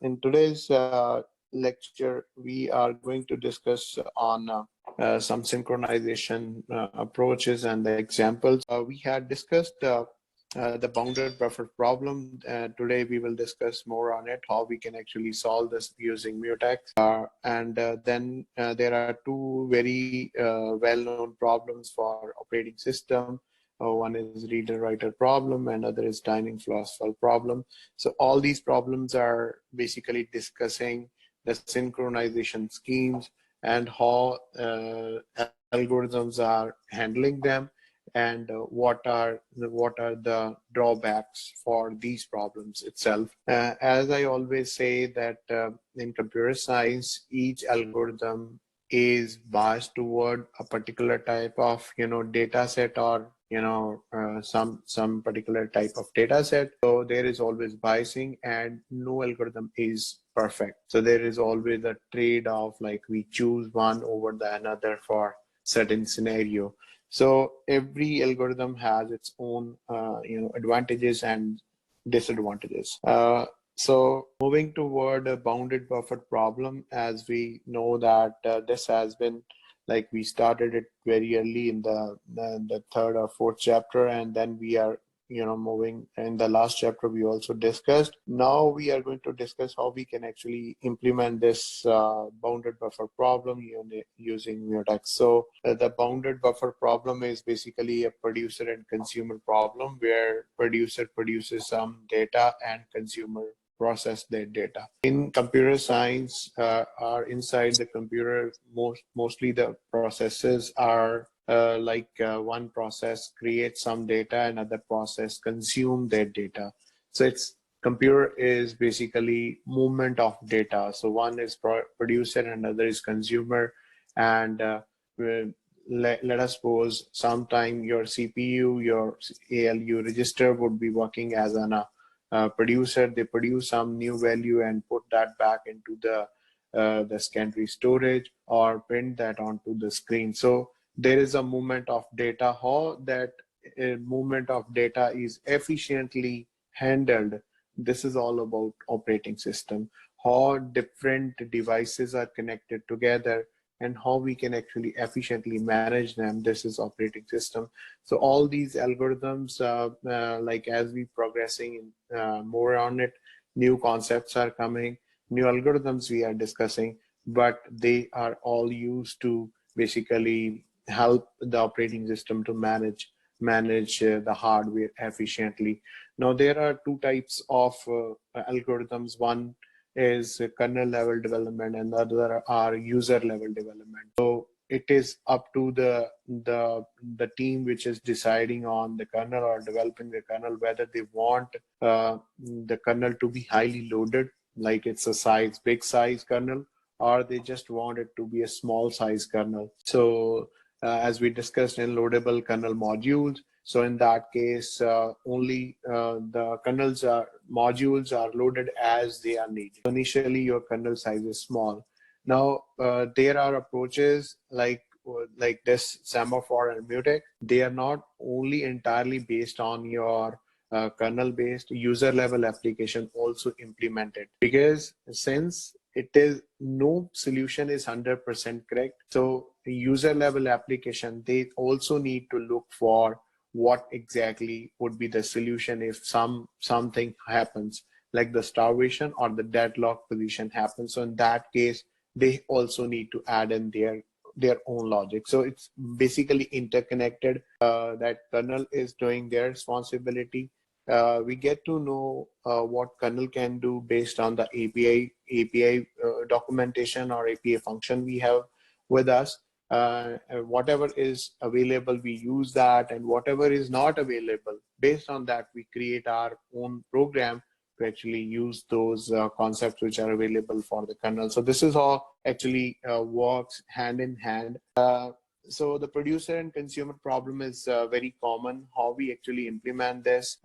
In today's lecture, we are going to discuss on some synchronization approaches and the examples. We had discussed the bounded buffer problem. Today, we will discuss more on it, how we can actually solve this using mutex. And then there are two very well-known problems for operating system. One is reader-writer problem, and other is Dinning-Flossfeld problem. So all these problems are basically discussing the synchronization schemes and how algorithms are handling them, and what are the drawbacks for these problems itself. As I always say that in computer science, each algorithm is biased toward a particular type of data set, or some particular type of data set. So there is always biasing, and no algorithm is perfect. So there is always a trade-off, like we choose one over the another for certain scenario. So every algorithm has its own advantages and disadvantages. So moving toward a bounded buffer problem, as we know that this has been, like, we started it very early in the third or fourth chapter, and then we are moving in the last chapter. We also discussed. Now we are going to discuss how we can actually implement this bounded buffer problem using mutex. So the bounded buffer problem is basically a producer and consumer problem, where producer produces some data and consumer process their data. In computer science, or inside the computer, mostly the processes are one process creates some data, another process consume their data. So it's computer is basically movement of data. So one is producer and another is consumer. And let us suppose sometime your CPU, your ALU register would be working as an producer. They produce some new value and put that back into the secondary storage, or print that onto the screen. So there is a movement of data. How that movement of data is efficiently handled, this is all about operating system. How different devices are connected together and how we can actually efficiently manage them, this is operating system. So all these algorithms, like as we progressing more on it, new concepts are coming, new algorithms we are discussing, but they are all used to basically help the operating system to manage the hardware efficiently. Now there are two types of algorithms. One is kernel level development, and the other are user level development. So it is up to the team which is deciding on the kernel or developing the kernel, whether they want the kernel to be highly loaded, like it's a big size kernel, or they just want it to be a small size kernel. So as we discussed in loadable kernel modules, so in that case, only the modules are loaded as they are needed. Initially, your kernel size is small. Now, there are approaches like this semaphore and mutex. They are not only entirely based on your kernel-based user level application also implemented, because since it is no solution is 100% correct. So the user level application, they also need to look for what exactly would be the solution if something happens, like the starvation or the deadlock position happens. So in that case, they also need to add in their own logic. So it's basically interconnected. That kernel is doing their responsibility. We get to know what kernel can do based on the API documentation or API function we have with us. Whatever is available, we use that, and whatever is not available, based on that, we create our own program to actually use those concepts which are available for the kernel. So this is how actually works hand in hand. So the producer and consumer problem is very common. How we actually implement this,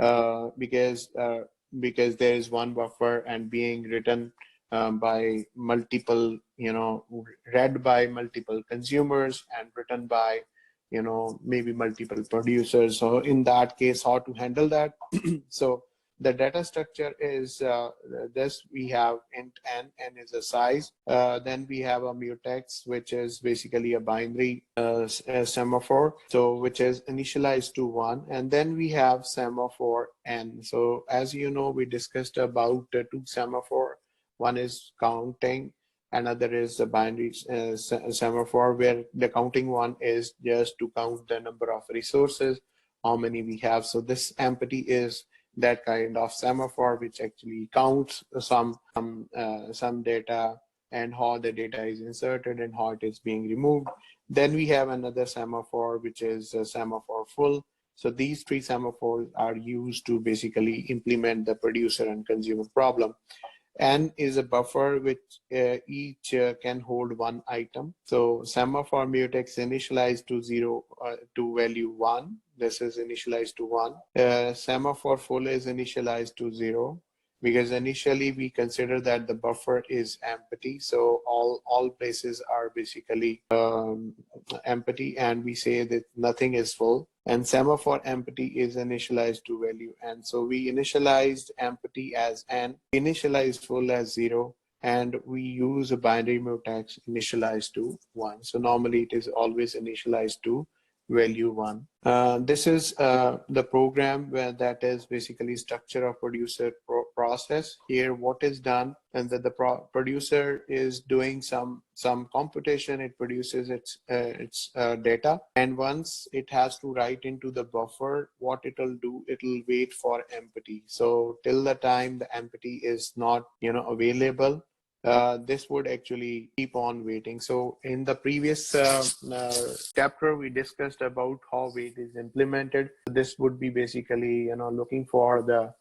because there is one buffer and being written by multiple, read by multiple consumers and written by, maybe multiple producers. So in that case, how to handle that? So The data structure is this. We have int n is a size. Then we have a mutex, which is basically a binary semaphore, so which is initialized to 1. And then we have semaphore n. So as you know, we discussed about two semaphore. One is counting, another is the binary semaphore, where the counting one is just to count the number of resources, how many we have. So this empty is that kind of semaphore, which actually counts some data and how the data is inserted and how it is being removed. Then we have another semaphore, which is a semaphore full. So these three semaphores are used to basically implement the producer and consumer problem. N is a buffer which each can hold one item. So semaphore mutex initialized to 0 to value 1. This is initialized to 1. Semaphore full is initialized to 0, because initially we consider that the buffer is empty. So all places are basically empty, and we say that nothing is full. And semaphore empty is initialized to value n. So we initialized empty as n, initialized full as 0, and we use a binary mutex initialized to 1. So normally it is always initialized to value 1. This is the program where that is basically structure of producer process. Here what is done, and that the producer is doing some computation. It produces its data, and once it has to write into the buffer, what it will do, it will wait for empty. So till the time the empty is not available, this would actually keep on waiting. So in the previous chapter, we discussed about how wait is implemented. This would be basically looking for the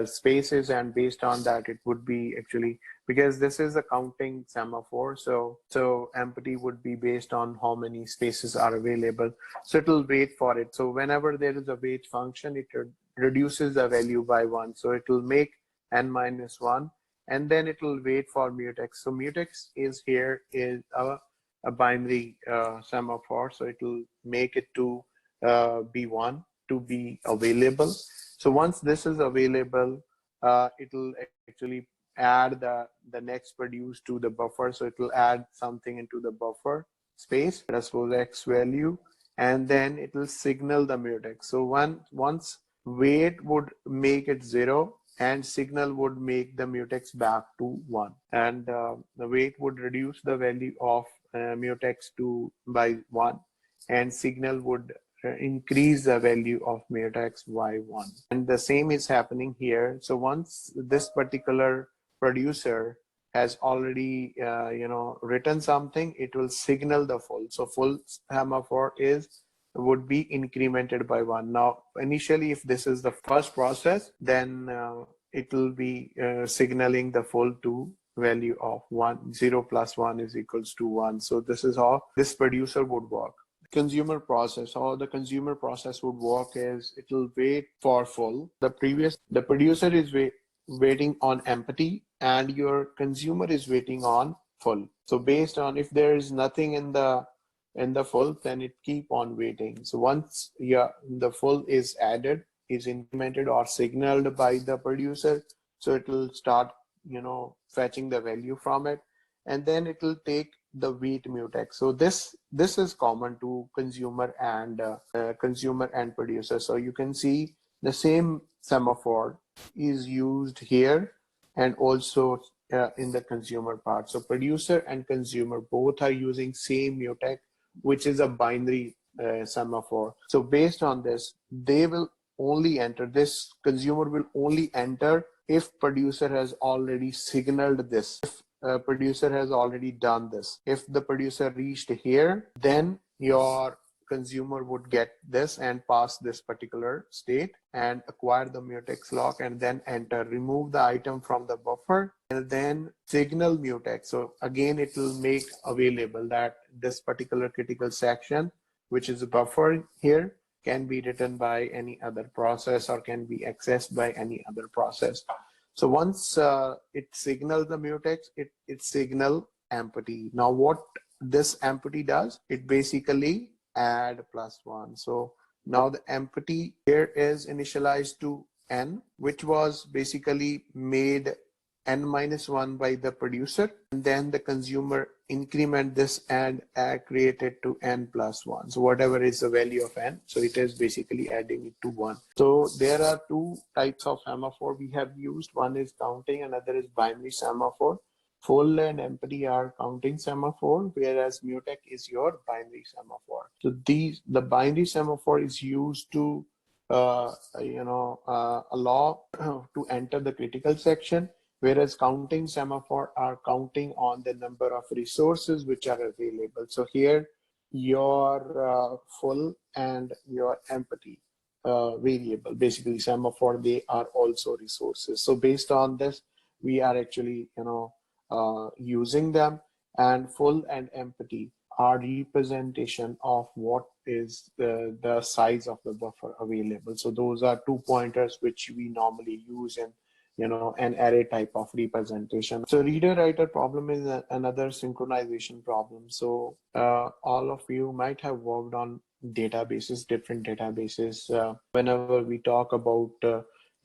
spaces, and based on that it would be actually, because this is a counting semaphore, so empty would be based on how many spaces are available. So it will wait for it. So whenever there is a wait function, it reduces the value by 1. So it will make n minus 1, and then it will wait for mutex. So mutex is a binary semaphore, so it will make it to be 1 to be available. So once this is available, it will actually add the next produce to the buffer. So it will add something into the buffer space, let us suppose x value, and then it will signal the mutex. So once wait would make it 0, and signal would make the mutex back to 1, and the wait would reduce the value of mutex by 1, and signal would increase the value of mutex by 1. And the same is happening here. So once this particular producer has already written something, it will signal the full. So full semaphore would be incremented by 1. Now initially, if this is the first process, then it will be signaling the full to value of 1. 0 plus 1 is equals to 1. So this is how this producer would work. Consumer process, how the consumer process would work is, it will wait for full. The producer is waiting on empty, and your consumer is waiting on full. So based on, if there is nothing in the full, then it keep on waiting. So once the full is added, is implemented or signaled by the producer, so it will start fetching the value from it, and then it will take the wait mutex. So this is common to consumer and producer. So you can see the same semaphore is used here and also in the consumer part. So producer and consumer both are using same mutex, which is a binary semaphore. So based on this, they will only enter, this consumer will only enter if producer has already signaled this, if producer has already done this. If the producer reached here, then your consumer would get this and pass this particular state and acquire the mutex lock, and then enter, remove the item from the buffer, and then signal mutex. So again, it will make available that this particular critical section, which is a buffer here, can be written by any other process or can be accessed by any other process. So once it signals the mutex, it signal empty. Now what this empty does, it basically add +1. So now the empty here is initialized to n, which was basically made n-1 by the producer, and then the consumer increment this and create it to n+1. So whatever is the value of n, so it is basically adding it to 1. So there are two types of semaphore we have used. One is counting, another is binary semaphore. Full and empty are counting semaphore, whereas mutex is your binary semaphore. So the binary semaphore is used to allow to enter the critical section, whereas counting semaphore are counting on the number of resources which are available. So here your full and your empty variable, basically semaphore, they are also resources. So based on this, we are actually using them, and full and empty are representation of what is the size of the buffer available. So those are two pointers which we normally use in an array type of representation. So reader writer problem is another synchronization problem. So all of you might have worked on databases, different databases. Whenever we talk about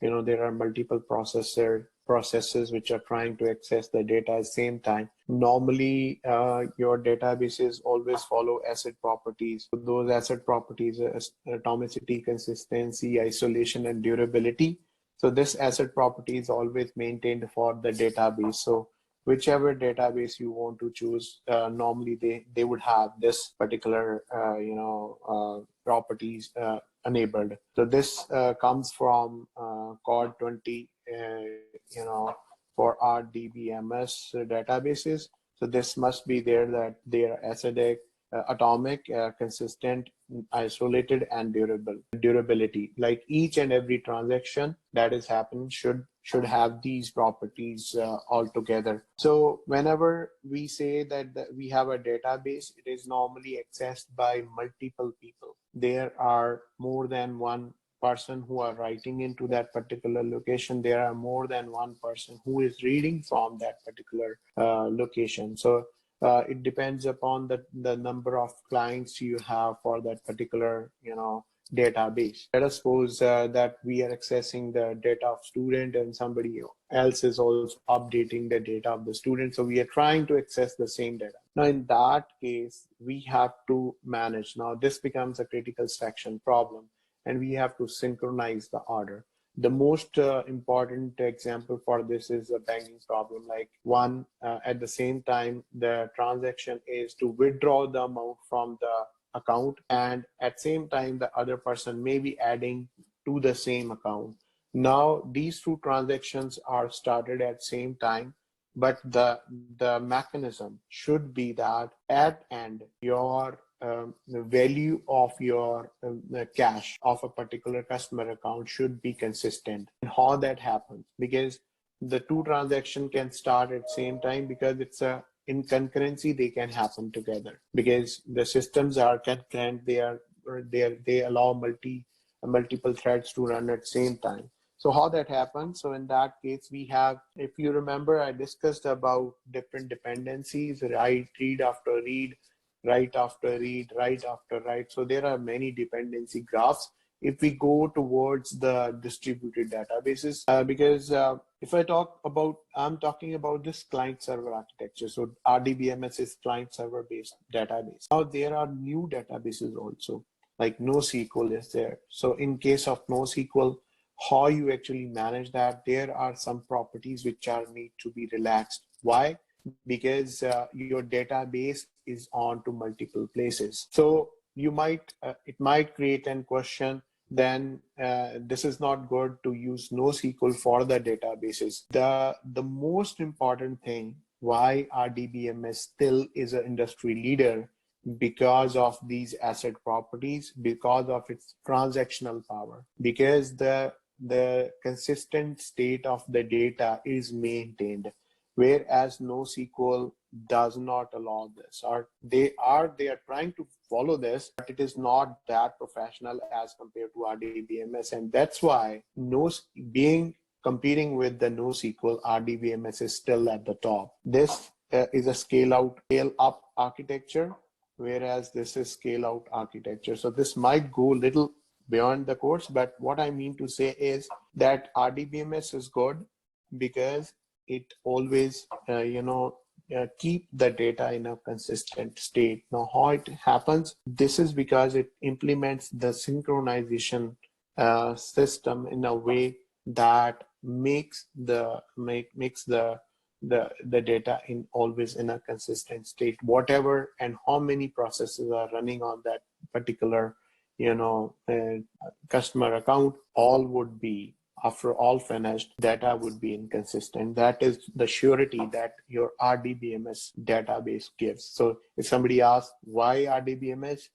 there are multiple processes which are trying to access the data at the same time. Normally, your databases always follow ACID properties. So those ACID properties are atomicity, consistency, isolation, and durability. So this ACID property is always maintained for the database. So whichever database you want to choose, normally they would have this particular properties enabled. So this comes from CORD 20 for our DBMS databases. So this must be there, that they are acidic, atomic, consistent, isolated, and durability. Like each and every transaction that is happening should have these properties all together. So whenever we say that we have a database, it is normally accessed by multiple people. There are more than one person who are writing into that particular location. There are more than one person who is reading from that particular location. So it depends upon the number of clients you have for that particular database. Let us suppose that we are accessing the data of student and somebody else is also updating the data of the student. So we are trying to access the same data. Now in that case, we have to manage. Now this becomes a critical section problem, and we have to synchronize the order. The most important example for this is a banking problem. Like one, at the same time, the transaction is to withdraw the amount from the account, and at same time, the other person may be adding to the same account. Now, these two transactions are started at same time, but the mechanism should be that at end, your the value of your cash of a particular customer account should be consistent. And how that happens, because the two transactions can start at same time, because it's a in concurrency, they can happen together because the systems are concurrent. They allow multiple threads to run at same time. So how that happens? So in that case, we have, if you remember, I discussed about different dependencies, read after read, write after read, write after write. So there are many dependency graphs. If we go towards the distributed databases, because if I'm talking about this client server architecture. So RDBMS is client server based database. Now there are new databases also, like NoSQL is there. So in case of NoSQL, how you actually manage that, there are some properties which are need to be relaxed. Why? Because your database is on to multiple places. So you might, it might create a question, then this is not good to use NoSQL for the databases. The most important thing why RDBMS still is an industry leader, because of these ACID properties, because of its transactional power, because the consistent state of the data is maintained, whereas NoSQL does not allow this, or they are trying to follow this, but it is not that professional as compared to RDBMS. And that's why competing with the NoSQL, RDBMS is still at the top. This is a scale up architecture, whereas this is scale out architecture. So this might go little beyond the course, but what I mean to say is that RDBMS is good because it always, keep the data in a consistent state. Now, how it happens? This is because it implements the synchronization system in a way that makes the data in always in a consistent state. Whatever and how many processes are running on that particular, customer account, all would be, after all finished, data would be inconsistent. That is the surety that your RDBMS database gives. So if somebody asks why RDBMS,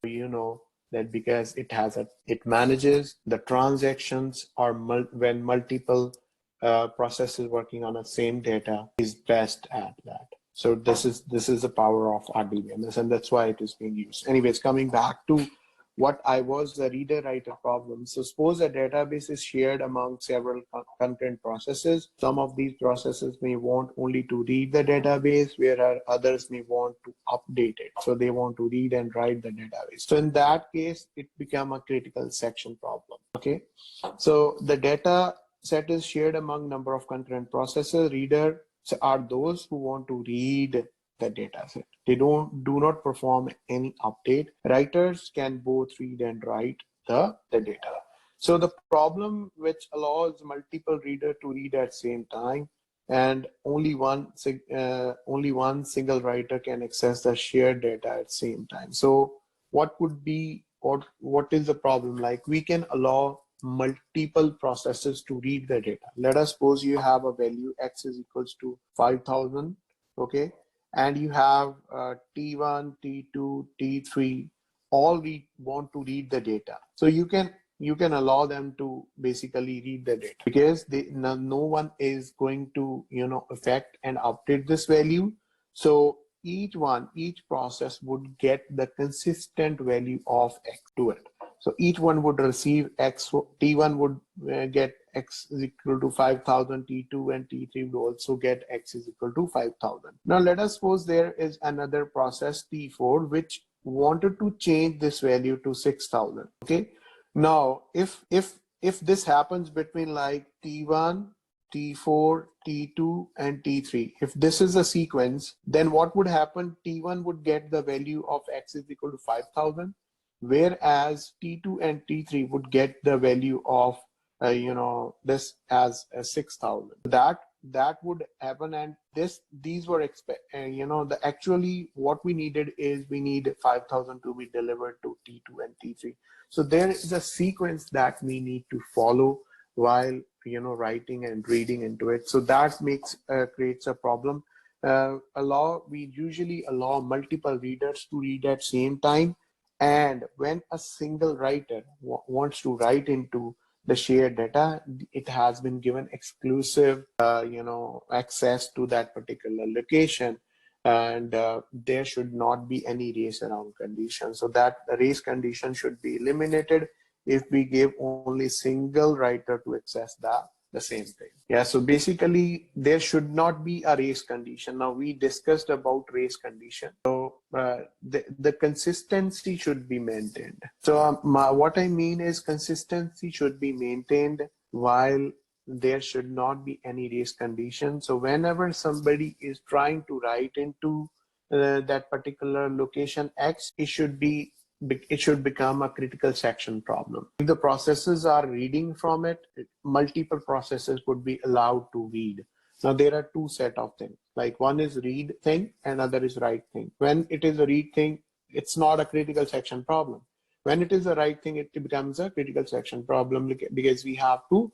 that because it manages the transactions or when multiple processes working on the same data is best at that. So this is the power of RDBMS, and that's why it is being used. Anyways, coming back to what I was the reader-writer problem. So suppose a database is shared among several concurrent processes. Some of these processes may want only to read the database, whereas others may want to update it. So they want to read and write the database. So in that case, it become a critical section problem. Okay. So the data set is shared among number of concurrent processes. Reader are those who want to read the data set. They do not perform any update. Writers can both read and write the data. So the problem which allows multiple readers to read at the same time, and only one single writer can access the shared data at the same time. So what is the problem? Like, we can allow multiple processes to read the data. Let us suppose you have a value x is equals to 5,000, okay, and you have T1, T2, T3, all want to read the data. So you can allow them to basically read the data, because no one is going to affect and update this value. So each process would get the consistent value of x to it. So each one would receive x. T1 would get x is equal to 5,000. T2 and T3 would also get x is equal to 5,000. Now let us suppose there is another process, T4, which wanted to change this value to 6,000. Okay. Now if this happens between like T1, T4, T2, and T3, if this is a sequence, then what would happen? T1 would get the value of x is equal to 5,000. Whereas T2 and T3 would get the value of this as 6,000. That would happen, and these were actually what we needed is we need 5,000 to be delivered to T2 and T3. So there is a sequence that we need to follow while writing and reading into it. So that creates a problem. We usually allow multiple readers to read at same time. And when a single writer wants to write into the shared data, it has been given exclusive, access to that particular location, and there should not be any race around condition. So that the race condition should be eliminated if we give only single writer to access the same thing. Yeah, so basically there should not be a race condition. Now we discussed about race condition. So the consistency should be maintained. So what I mean is consistency should be maintained while there should not be any race condition. So whenever somebody is trying to write into that particular location X, it should become a critical section problem. If the processes are reading from it, multiple processes would be allowed to read. Now there are two set of things, like one is read thing and other is write thing. When it is a read thing, it's not a critical section problem. When it is a write thing, it becomes a critical section problem, because we have to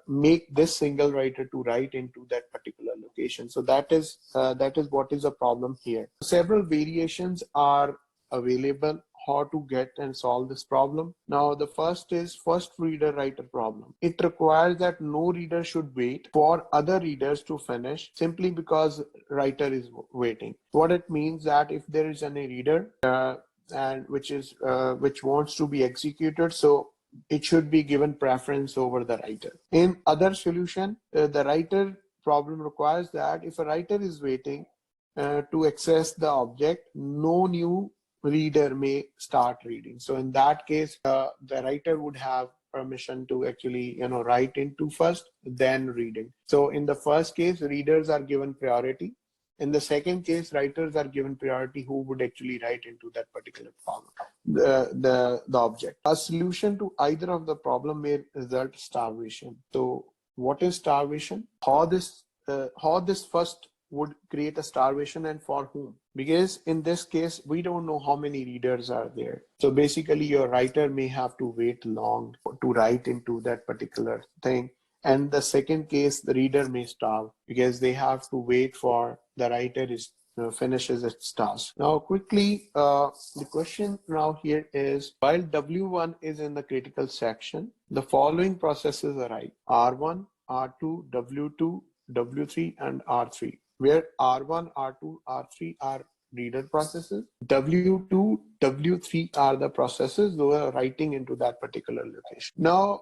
make this single writer to write into that particular location. So that is what is the problem here. Several variations are available how to get and solve this problem. Now the first is first reader writer problem. It requires that no reader should wait for other readers to finish simply because writer is waiting. What it means that if there is any reader and which wants to be executed, so it should be given preference over the writer. In other solution, the writer problem requires that if a writer is waiting to access the object, no new reader may start reading. So in that case, the writer would have permission to actually, write into first, then reading. So in the first case, readers are given priority. In the second case, writers are given priority who would actually write into that particular problem, the object. A solution to either of the problem may result starvation. So what is starvation? How this first would create a starvation and for whom? Because in this case, we don't know how many readers are there. So basically your writer may have to wait long to write into that particular thing. And the second case, the reader may starve because they have to wait for the writer is finishes its task. Now quickly, the question now here is, while W1 is in the critical section, the following processes arise: R1, R2, W2, W3, and R3, where R1, R2, R3 are reader processes. W2, W3 are the processes that are writing into that particular location. Now,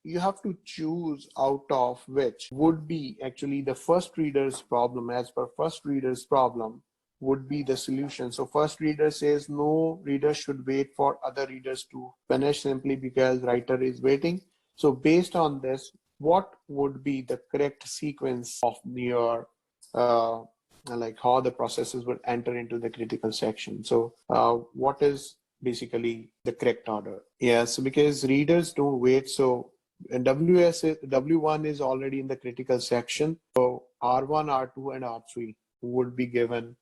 you have to choose out of which would be actually the first reader's problem. As per first reader's problem would be the solution. So first reader says no reader should wait for other readers to finish simply because writer is waiting. So based on this, what would be the correct sequence of your like how the processes would enter into the critical section? So what is basically the correct order? Yes, because readers don't wait. So W1 is already in the critical section. So R1, R2, and R3 would be given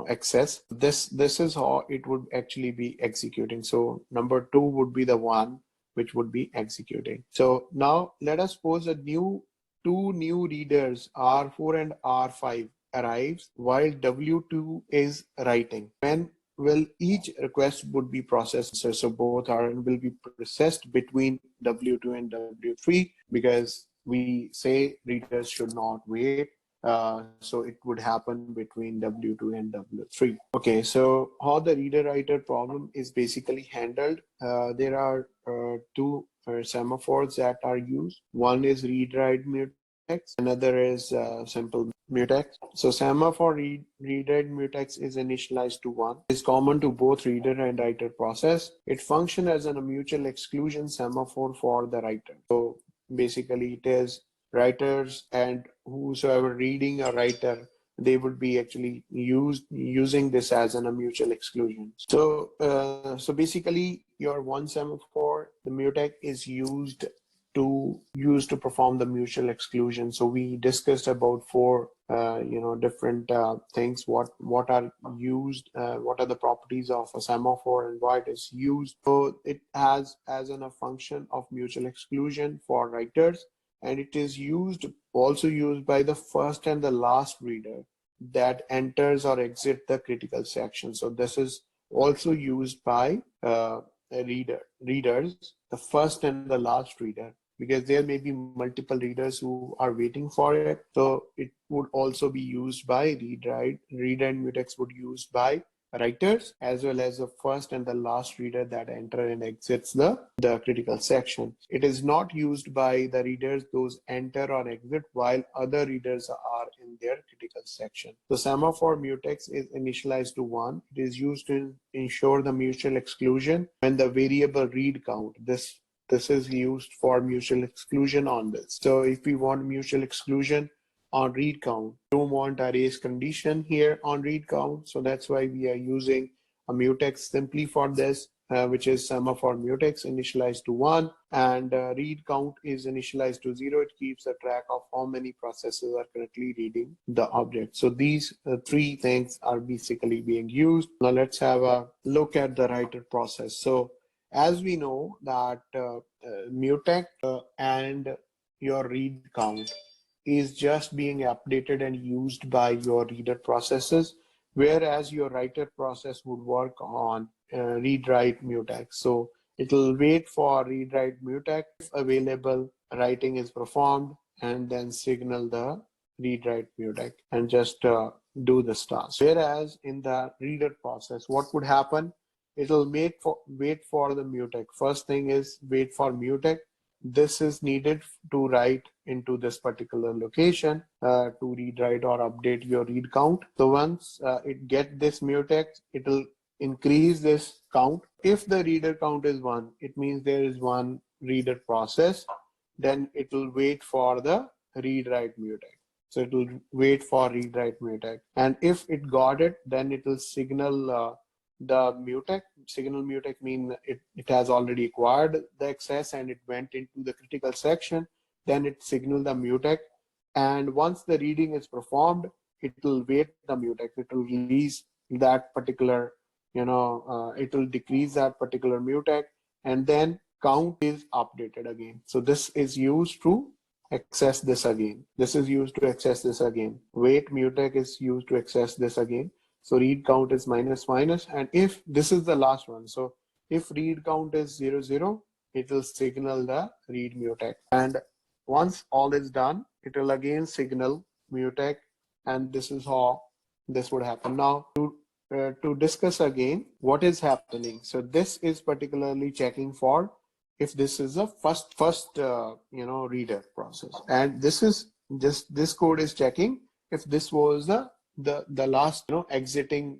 access. This is how it would actually be executing. So number 2 would be the one which would be executing. So now let us suppose two new readers R4 and R5 arrives while W2 is writing. When will each request would be processed? So both are will be processed between W2 and W3, because we say readers should not wait. So it would happen between W2 and W3. Okay, so how the reader-writer problem is basically handled. There are two semaphores that are used. One is read-write mutex, another is simple mutex. So semaphore read-write mutex is initialized to 1. It's common to both reader and writer process. It functions as a mutual exclusion semaphore for the writer. So basically it is writers and whosoever reading a writer, they would be actually using this as a mutual exclusion. So so basically your one semaphore, the mutex, is used to perform the mutual exclusion. So we discussed about 4 different things, what are used, what are the properties of a semaphore and why it is used. So it has as a function of mutual exclusion for writers, and it is also used by the first and the last reader that enters or exits the critical section. So this is also used by readers, the first and the last reader, because there may be multiple readers who are waiting for it. So it would also be used by read-write. Read and mutex would be used by writers as well as the first and the last reader that enter and exits the critical section. It is not used by the readers those enter or exit while other readers are in their critical section. The semaphore mutex is initialized to 1. It is used to ensure the mutual exclusion when the variable read count. This is used for mutual exclusion on this. So if we want mutual exclusion on read count, don't want a race condition here on read count. So that's why we are using a mutex simply for this, which is semaphore mutex initialized to 1, and read count is initialized to 0. It keeps a track of how many processes are currently reading the object. So these 3 things are basically being used. Now let's have a look at the writer process. So as we know that mutex and your read count is just being updated and used by your reader processes, whereas your writer process would work on read-write mutex. So it will wait for read-write mutex. If available, writing is performed, and then signal the read-write mutex and just do the task. Whereas in the reader process, what would happen? It will wait for the mutex. First thing is wait for mutex. this is needed to write into this particular location to read, write, or update your read count. So once it get this mutex, it will increase this count. If the reader count is 1, it means there is one reader process. Then it will wait for the read write mutex. So it will wait for read write mutex. And if it got it, then it will signal the mutex. Signal mutex mean it has already acquired the access and it went into the critical section. Then it signal the mutex. And once the reading is performed, it will wait the mutex. It will release that particular, it will decrease that particular mutex, and then count is updated again. So this is used to access this again. This is used to access this again. Wait mutex is used to access this again. So read count is minus minus, and if this is the last one, so if read count is 0 0, it will signal the read mutex. And once all is done, it will again signal mutex, and this is how this would happen. Now to discuss again what is happening. So this is particularly checking for if this is a first reader process, and this is just this code is checking if this was the last exiting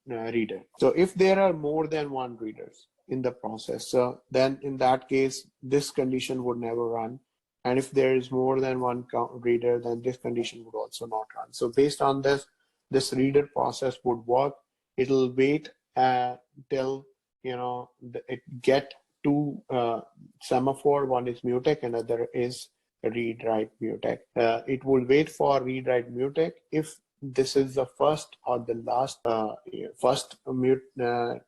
reader. So if there are more than one readers in the process, so then in that case this condition would never run. And if there is more than one reader, then this condition would also not run. So based on this reader process would work. It'll wait till it get two semaphore. One is mutex, another is read write mutex. It will wait for read write mutex if this is the first or the last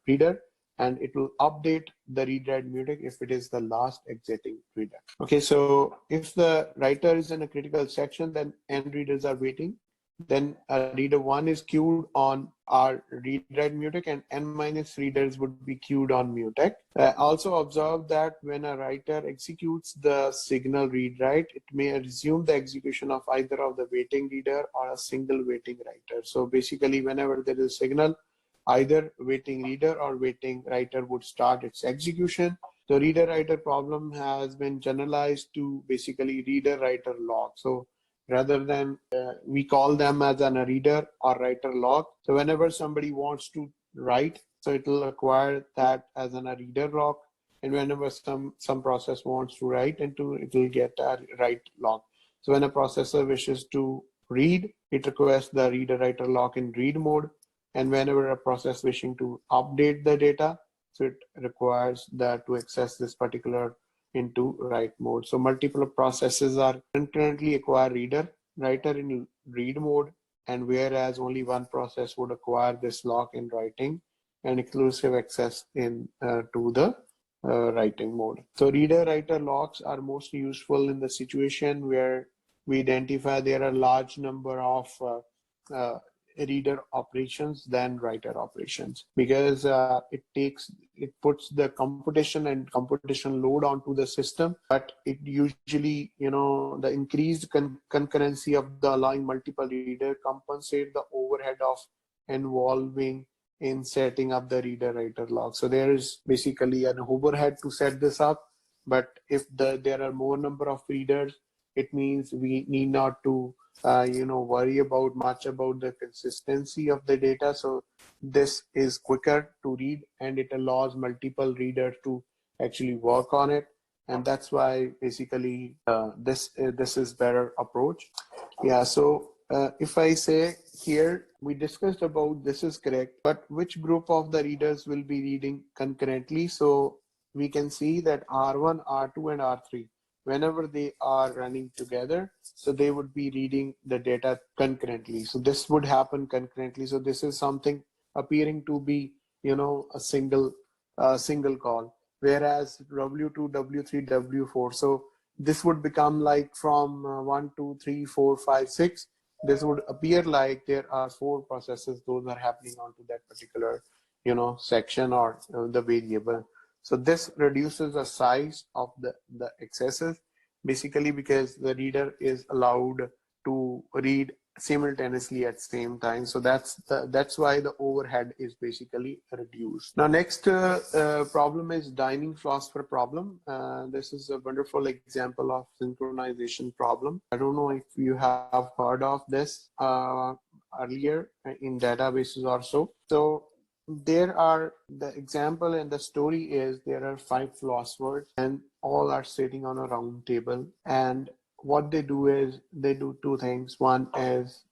reader, and it will update the read write mutex if it is the last exiting reader. Okay, so if the writer is in a critical section, then n readers are waiting. Then reader 1 is queued on our read write mutex, and n minus readers would be queued on mutex. Also observe that when a writer executes the signal read write, it may resume the execution of either of the waiting reader or a single waiting writer. So basically, whenever there is a signal, either waiting reader or waiting writer would start its execution. The reader writer problem has been generalized to basically reader writer log. So rather than we call them as a reader or writer log. So whenever somebody wants to write, so it will acquire that as a reader log, and whenever some process wants to write into, it will get a write log. So when a processor wishes to read, it requests the reader writer log in read mode, and whenever a process wishing to update the data, so it requires that to access this particular into write mode. So multiple processes are concurrently acquire reader writer in read mode, and whereas only one process would acquire this lock in writing and exclusive access in to the writing mode. So reader writer locks are mostly useful in the situation where we identify there are large number of reader operations than writer operations, because it puts the computation and computation load onto the system, but it usually, the increased concurrency of the allowing multiple reader compensate the overhead of involving in setting up the reader writer log. So there is basically an overhead to set this up, but if there are more number of readers, it means we need not to worry about much about the consistency of the data. So this is quicker to read, and it allows multiple readers to actually work on it, and that's why basically this is better approach. Yeah. So if I say here, we discussed about this is correct, but which group of the readers will be reading concurrently? So we can see that R1, R2, and R3, whenever they are running together, so they would be reading the data concurrently. So this would happen concurrently. So this is something appearing to be, a single call, whereas W2, W3, W4. So this would become like from 1, 2, 3, 4, 5, 6. This would appear like there are 4 processes. Those are happening onto that particular, section or the variable. So this reduces the size of the accesses, basically because the reader is allowed to read simultaneously at same time. So that's why the overhead is basically reduced. Now next problem is dining philosopher problem. This is a wonderful example of synchronization problem. I don't know if you have heard of this earlier in databases or so. So there are, the example and the story is, there are 5 philosophers and all are sitting on a round table, and what they do is they do 2 things. One is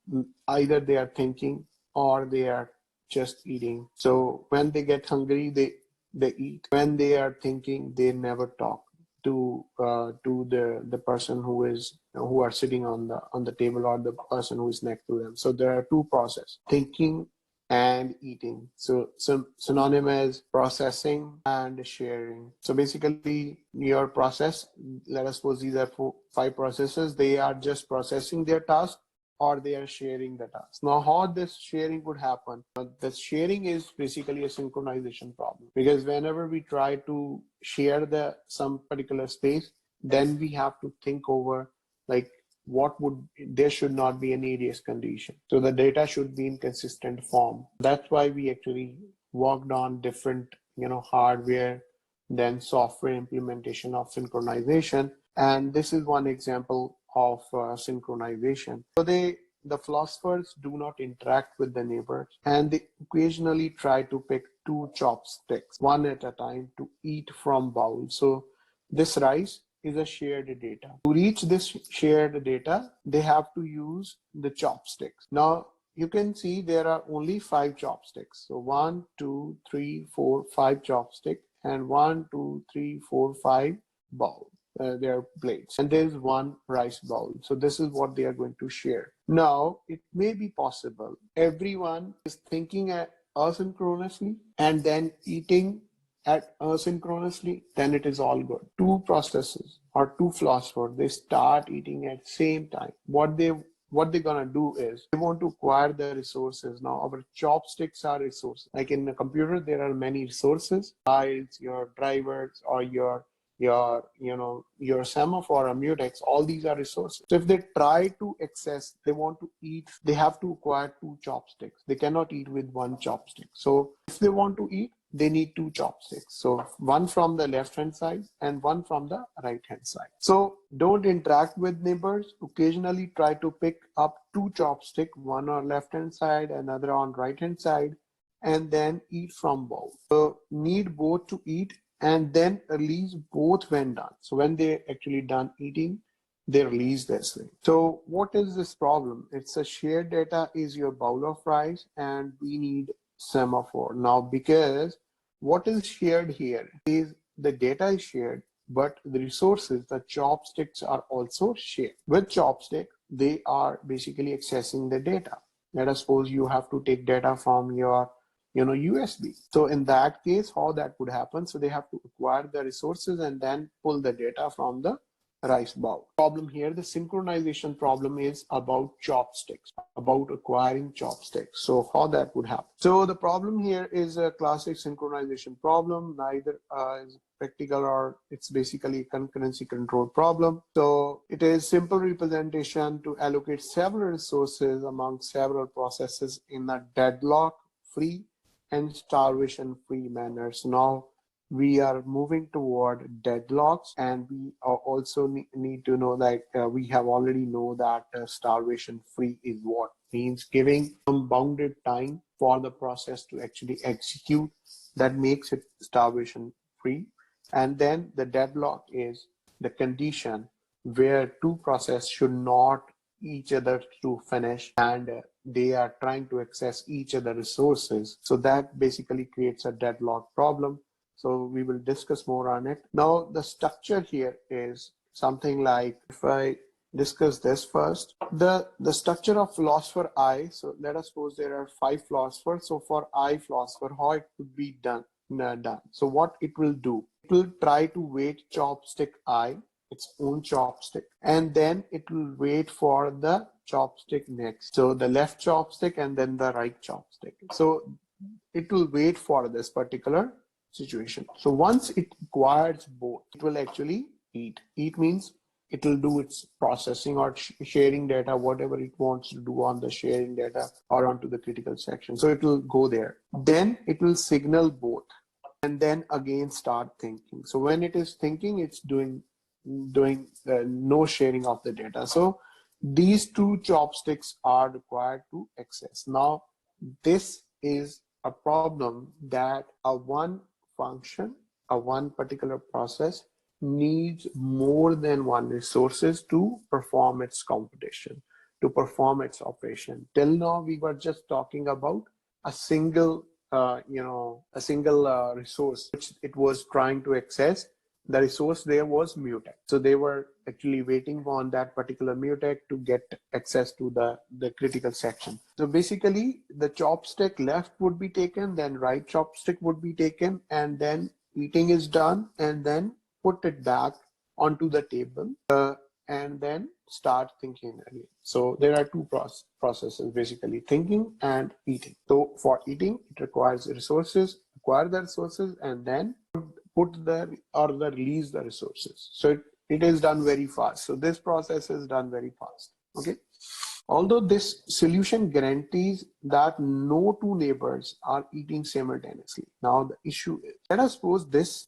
either they are thinking or they are just eating. So when they get hungry, they eat. When they are thinking, they never talk to the person who are sitting on the table, or the person who is next to them. So there are 2 processes: thinking and eating. So synonymous, processing and sharing. So basically your process, let us suppose these are 5 processes, they are just processing their task or they are sharing the task. Now how this sharing would happen? The sharing is basically a synchronization problem, because whenever we try to share some particular space, then we have to think over, like, there should not be any race condition. So the data should be in consistent form. That's why we actually worked on different, hardware, then software implementation of synchronization. And this is one example of synchronization. So the philosophers do not interact with the neighbors, and they occasionally try to pick 2 chopsticks, one at a time, to eat from bowl. So this rice is a shared data. To reach this shared data, they have to use the chopsticks. Now, you can see there are only 5 chopsticks. So 1, 2, 3, 4, 5 chopsticks, and 1, 2, 3, 4, 5 bowl. Their plates, and there's 1 rice bowl. So this is what they are going to share. Now, it may be possible everyone is thinking asynchronously and then eating at asynchronously, then it is all good. 2 processes or 2 philosophers, they start eating at same time. What they're gonna do is they want to acquire the resources. Now our chopsticks are resources. Like in a computer, there are many resources, files, your drivers, or your semaphore or mutex. All these are resources. So if they try to access, they want to eat, they have to acquire 2 chopsticks. They cannot eat with 1 chopstick. So if they want to eat, they need 2 chopsticks. So 1 from the left hand side and 1 from the right hand side. So don't interact with neighbors. Occasionally try to pick up 2 chopsticks, 1 on left hand side, another on right hand side, and then eat from both. So need both to eat, and then release both when done. So when they actually done eating, they release this thing. So what is this problem? It's a shared data is your bowl of rice, and we need semaphore. Now, because what is shared here is the data is shared, but the resources, the chopsticks, are also shared. With chopstick, they are basically accessing the data. Let us suppose you have to take data from your USB. So in that case, how that would happen? So they have to acquire the resources and then pull the data from the rice bowl. Problem here, the synchronization problem is about chopsticks, about acquiring chopsticks. So how that would happen? So the problem here is a classic synchronization problem. Neither is practical, or it's basically a concurrency control problem. So it is simple representation to allocate several resources among several processes in a deadlock free and starvation-free manner. So now we are moving toward deadlocks, and we also need to know that we have already know that starvation-free is what means giving some bounded time for the process to actually execute. That makes it starvation-free. And then the deadlock is the condition where 2 processes should not each other to finish, and they are trying to access each other resources. So that basically creates a deadlock problem. So we will discuss more on it. Now the structure here is something like, if I discuss this first, the structure of philosopher I. So let us suppose there are 5 philosophers. So for I philosopher, how it could be done. So what it will do, it will try to wait chopstick I, its own chopstick, and then it will wait for the chopstick next. So the left chopstick and then the right chopstick. So it will wait for this particular situation. So once it acquires both, it will actually eat. Eat means it'll do its processing or sharing data, whatever it wants to do on the sharing data or onto the critical section. So it will go there. Then it will signal both and then again start thinking. So when it is thinking, it's doing no sharing of the data. So these two chopsticks are required to access. Now, this is a problem that a one function, a one particular process needs more than one resources to perform its computation, to perform its operation. Till now, we were just talking about a single, resource which it was trying to access. The resource there was mutex. So they were actually waiting on that particular mutex to get access to the critical section. So basically the chopstick left would be taken, then right chopstick would be taken, and then eating is done, and then put it back onto the table and then start thinking again. So there are two processes, basically thinking and eating. So for eating, it requires resources, acquire the resources, and then release the resources. So it is done very fast. So this process is done very fast. Okay. Although this solution guarantees that no two neighbors are eating simultaneously. Now the issue is, let us suppose this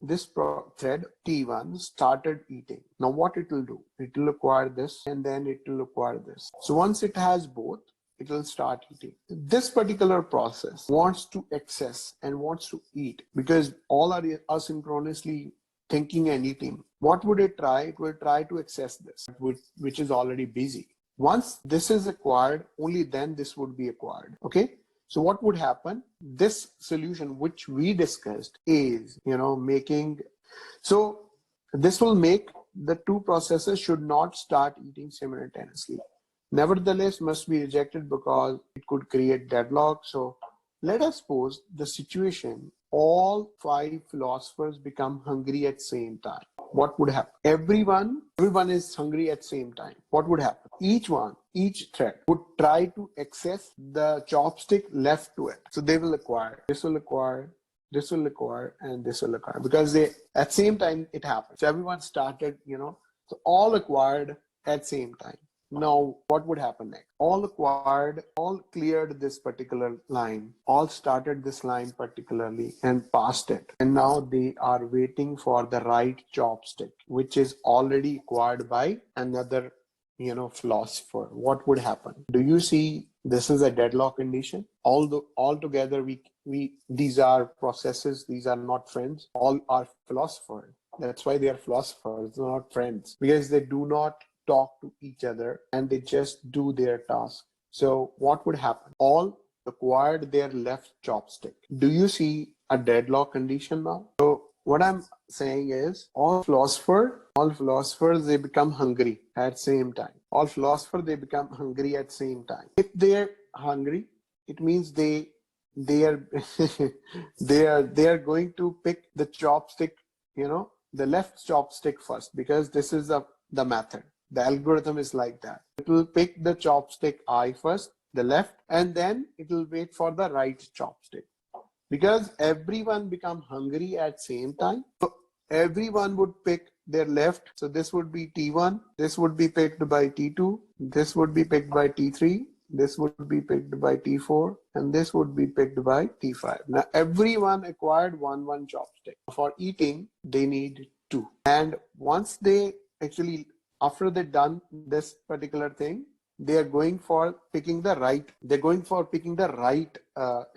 thread T1 started eating. Now what it will do? It will acquire this and then it will acquire this. So once it has both, it will start eating. This particular process wants to access and wants to eat because all are asynchronously thinking and eating. What would it try? It will try to access this, which is already busy. Once this is acquired, only then this would be acquired. Okay. So what would happen? This solution, which we discussed, is, making, so this will make the two processes should not start eating simultaneously. Nevertheless, must be rejected because it could create deadlock. So let us suppose the situation, all 5 philosophers become hungry at the same time. What would happen? Everyone is hungry at the same time. What would happen? Each thread would try to access the chopstick left to it. So they will acquire, this will acquire, this will acquire, and this will acquire because they at the same time it happened. So everyone started, so all acquired at the same time. Now, what would happen next? All acquired, all cleared this particular line, all started this line particularly and passed it. And now they are waiting for the right chopstick, which is already acquired by another, philosopher. What would happen? Do you see this is a deadlock condition? Altogether, these are processes, these are not friends, all are philosophers. That's why they are philosophers, they're not friends, because they do not talk to each other and they just do their task. So what would happen? All acquired their left chopstick. Do you see a deadlock condition now? So what I'm saying is all philosophers, they become hungry at the same time. All philosophers, they become hungry at the same time. If they're hungry, it means they are they are going to pick the chopstick, the left chopstick first, because this is the method. The algorithm is like that. It will pick the chopstick I first, the left, and then it will wait for the right chopstick. Because everyone become hungry at same time, so everyone would pick their left. So this would be T1, this would be picked by T2, this would be picked by T3, this would be picked by T4, and this would be picked by T5. Now everyone acquired one chopstick. For eating, they need 2. And once they actually, after they've done this particular thing, they are going for picking the right,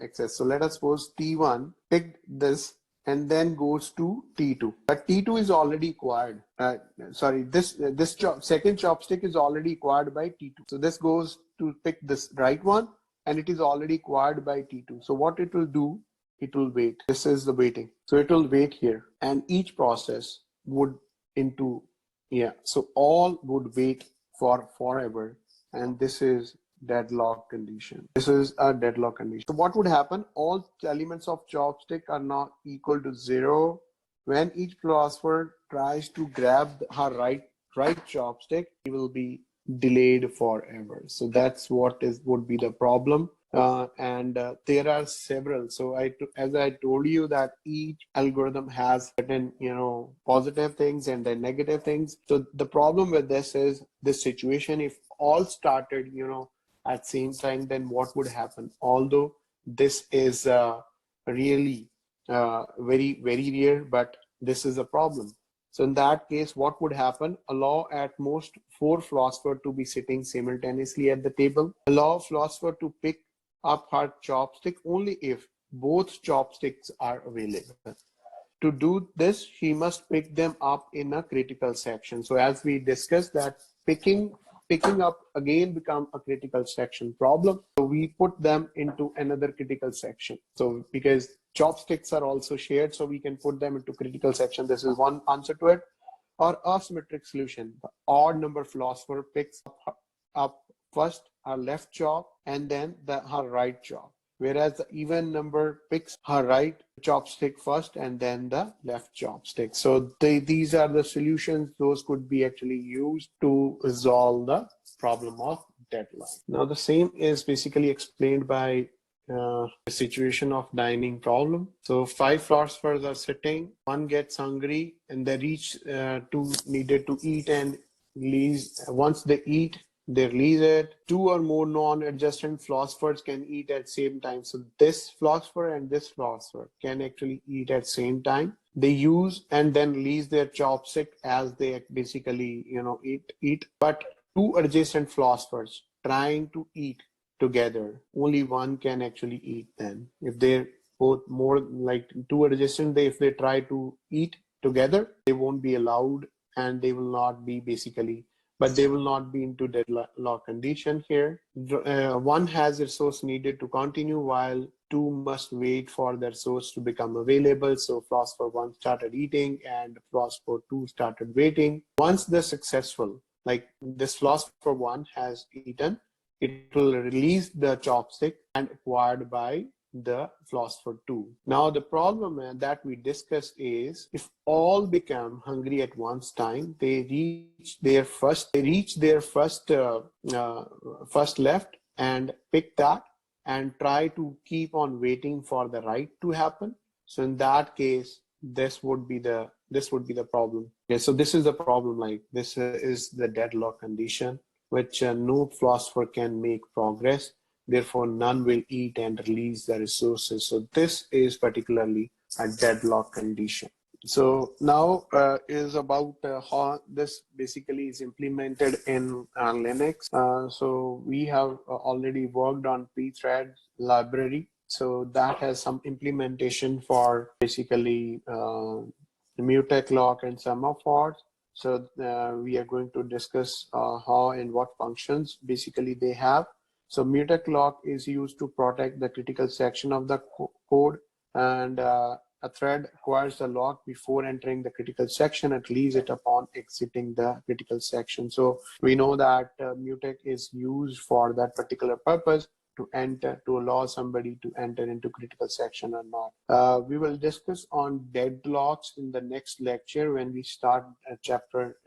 access. So let us suppose T1 picked this and then goes to T2. But T2 is already acquired. Second chopstick is already acquired by T2. So this goes to pick this right one and it is already acquired by T2. So what it will do, it will wait. This is the waiting. So it will wait here and each process would so all would wait for forever, and this is deadlock condition. This is a deadlock condition. So what would happen? All elements of chopstick are not equal to 0. When each philosopher tries to grab her right chopstick, he will be delayed forever. So that's what would be the problem. And there are several. So as I told you, that each algorithm has certain, positive things and then negative things. So the problem with this is this situation, if all started, at same time, then what would happen? Although this is really very, very rare, but this is a problem. So in that case, what would happen? Allow at most 4 philosophers to be sitting simultaneously at the table. Allow philosopher to pick up her chopstick only if both chopsticks are available. To do this, she must pick them up in a critical section. So as we discussed that picking up again become a critical section problem. So we put them into another critical section. So because chopsticks are also shared, so we can put them into critical section. This is one answer to it. Or asymmetric solution. The odd number philosopher picks up first her left chop and then her right chop, whereas the even number picks her right chopstick first and then the left chopstick. So these are the solutions. Those could be actually used to resolve the problem of deadlock. Now the same is basically explained by the situation of dining problem. So 5 philosophers are sitting, one gets hungry and they reach two needed to eat and leaves. Once they eat, they release it. 2 or more non-adjacent philosophers can eat at same time. So this philosopher and this philosopher can actually eat at same time. They use and then release their chopstick as they basically, eat. But 2 adjacent philosophers trying to eat together, only one can actually eat then. If they're both more like 2 adjacent, if they try to eat together, they won't be allowed and they will not be basically, but they will not be into deadlock condition here. One has resource needed to continue while 2 must wait for their resource to become available. So philosopher 1 started eating and philosopher 2 started waiting. Once they're successful, like this philosopher 1 has eaten, it will release the chopstick and acquired by the philosopher 2. Now the problem that we discussed is if all become hungry at once time, they reach their first left and pick that and try to keep on waiting for the right to happen. So in that case, this would be the problem. Okay, so this is the problem. Like this is the deadlock condition, which no philosopher can make progress. Therefore, none will eat and release the resources. So this is particularly a deadlock condition. So now is about how this basically is implemented in Linux. So we have already worked on pthread library. So that has some implementation for basically mutex lock and semaphores. So we are going to discuss how and what functions basically they have. So mutex lock is used to protect the critical section of the code, and a thread acquires the lock before entering the critical section and release it upon exiting the critical section. So we know that mutex is used for that particular purpose, to allow somebody to enter into critical section or not. We will discuss on deadlocks in the next lecture when we start chapter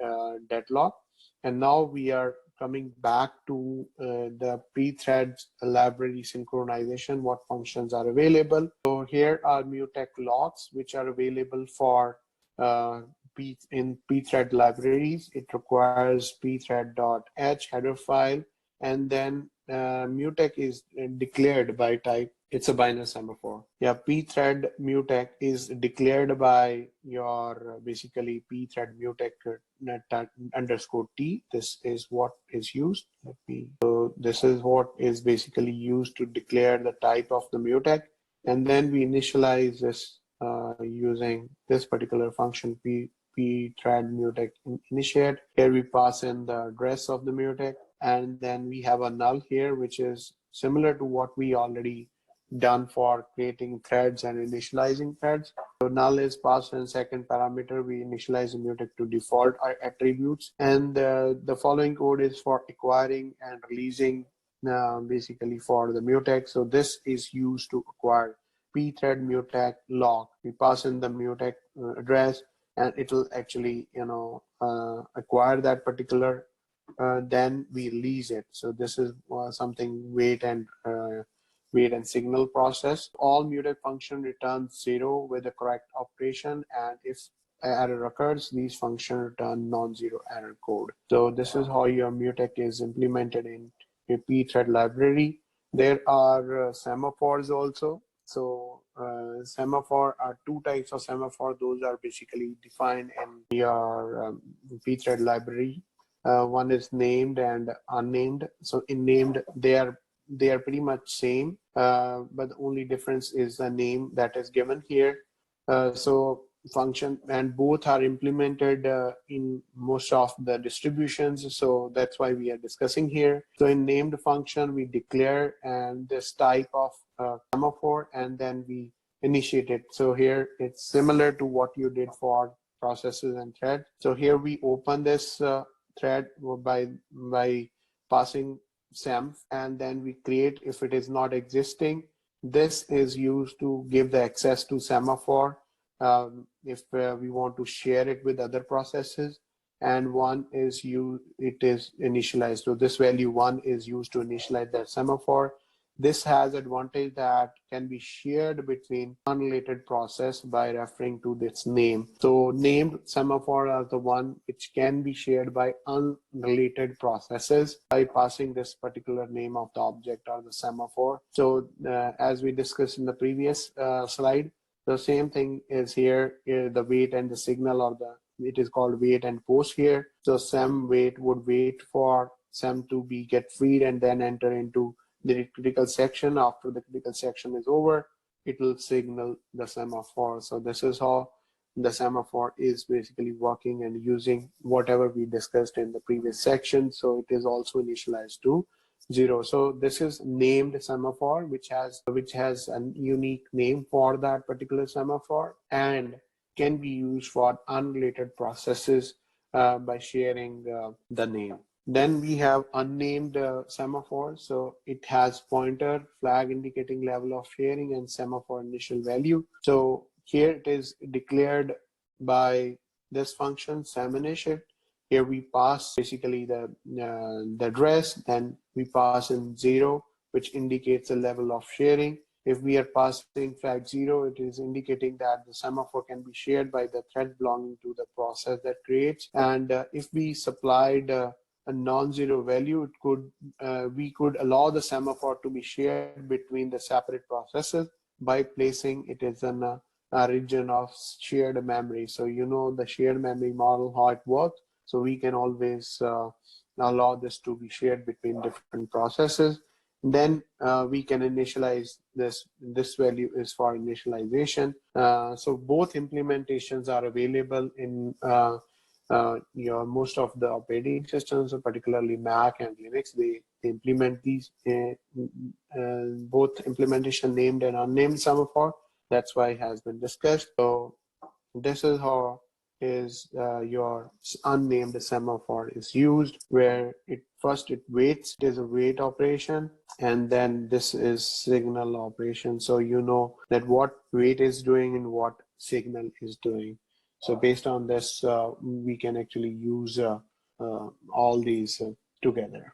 deadlock. And now we are coming back to the pthread library synchronization, what functions are available. So here are mutex locks, which are available for in pthread libraries. It requires pthread.h header file, and then mutex is declared by type. It's a binary semaphore. Yeah, pthread mutex is declared by your basically pthread mutex underscore t. This is what is used. So this is what is basically used to declare the type of the mutex, and then we initialize this using this particular function pthread mutex initiate. Here we pass in the address of the mutex, and then we have a null here, which is similar to what we already done for creating threads and initializing threads. So null is passed in second parameter. We initialize the mutex to default attributes, and the following code is for acquiring and releasing basically for the mutex. So this is used to acquire pthread mutex lock. We pass in the mutex address, and it will actually acquire that particular then we release it. So this is something wait and signal process. All mutex function returns 0 with the correct operation, and if error occurs, these functions return non-zero error code. So this is how your mutex is implemented in your pthread library. There are semaphores also. So semaphore are two types of semaphore. Those are basically defined in your pthread library. One is named and unnamed. So in named, they are pretty much same, but the only difference is the name that is given here. So function, and both are implemented in most of the distributions. So that's why we are discussing here. So in named function, we declare and this type of semaphore, and then we initiate it. So here it's similar to what you did for processes and thread. So here we open this thread by passing semf, and then we create if it is not existing. This is used to give the access to semaphore if we want to share it with other processes, and one is it is initialized. So this value 1 is used to initialize that semaphore. This has advantage that can be shared between unrelated process by referring to this name. So named semaphore are the one which can be shared by unrelated processes by passing this particular name of the object or the semaphore. So as we discussed in the previous slide, the same thing is here, the wait and the signal, or it is called wait and post here. So sem wait would wait for sem to get freed and then enter into the critical section. After the critical section is over, it will signal the semaphore. So this is how the semaphore is basically working and using whatever we discussed in the previous section. So it is also initialized to 0. So this is named semaphore, which has a unique name for that particular semaphore and can be used for unrelated processes by sharing the name. Then we have unnamed semaphore. So it has pointer, flag indicating level of sharing, and semaphore initial value. So here it is declared by this function seminitiate. Here we pass basically the address, then we pass in 0, which indicates the level of sharing. If we are passing flag 0, it is indicating that the semaphore can be shared by the thread belonging to the process that creates. And if we supplied a non-zero value, we could allow the semaphore to be shared between the separate processes by placing it as in a region of shared memory. So you know the shared memory model, how it works. So we can always allow this to be shared between different processes. Then we can initialize this. This value is for initialization. So both implementations are available in most of the operating systems, particularly Mac and Linux. They implement these both implementation named and unnamed semaphore. That's why it has been discussed. So this is how your unnamed semaphore is used, where it waits. It is a wait operation, and then this is signal operation. So you know that what wait is doing and what signal is doing. So based on this, we can actually use all these together.